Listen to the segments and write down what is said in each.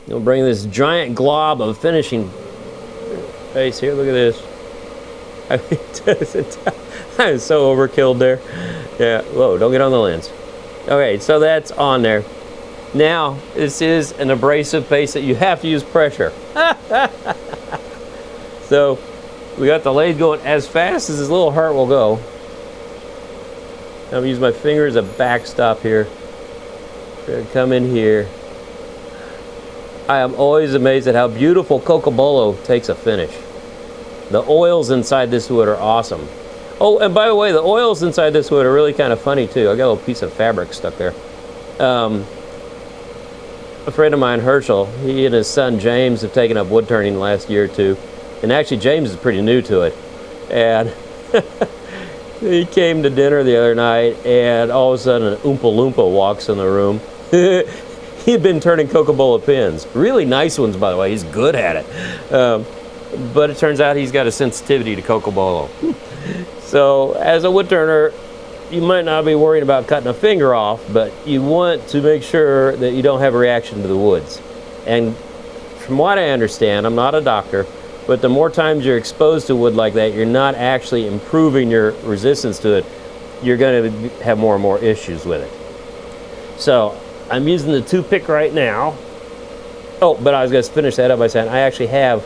You'll bring this giant glob of finishing base here. Look at this. I mean, I'm so overkilled there. Yeah, whoa, don't get on the lens. Okay, so that's on there. Now, this is an abrasive base that you have to use pressure. So, we got the lathe going as fast as this little heart will go. I'm gonna use my finger as a backstop here. We're gonna come in here. I am always amazed at how beautiful Cocobolo takes a finish. The oils inside this wood are awesome. Oh, and by the way, the oils inside this wood are really kind of funny too. I got a little piece of fabric stuck there. A friend of mine, Herschel, he and his son James have taken up wood turning the last year or two. And actually James is pretty new to it. And he came to dinner the other night and all of a sudden an Oompa Loompa walks in the room. He had been turning Cocobolo pins. Really nice ones, by the way. He's good at it. But it turns out he's got a sensitivity to Cocobolo. So as a wood turner, you might not be worried about cutting a finger off, but you want to make sure that you don't have a reaction to the woods. And from what I understand, I'm not a doctor, but the more times you're exposed to wood like that, you're not actually improving your resistance to it. You're going to have more and more issues with it. So I'm using the toothpick right now. Oh, but I was going to finish that up by saying I actually have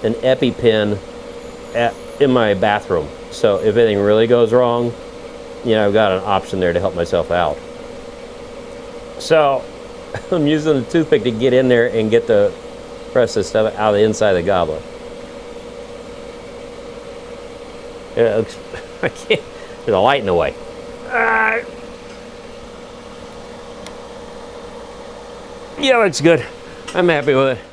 an EpiPen in my bathroom. So if anything really goes wrong, you know, I've got an option there to help myself out. So I'm using the toothpick to get in there and get the rest of the stuff out of the inside of the goblet. Yeah, it looks, I can't, there's a light in the way. Yeah, looks good. I'm happy with it.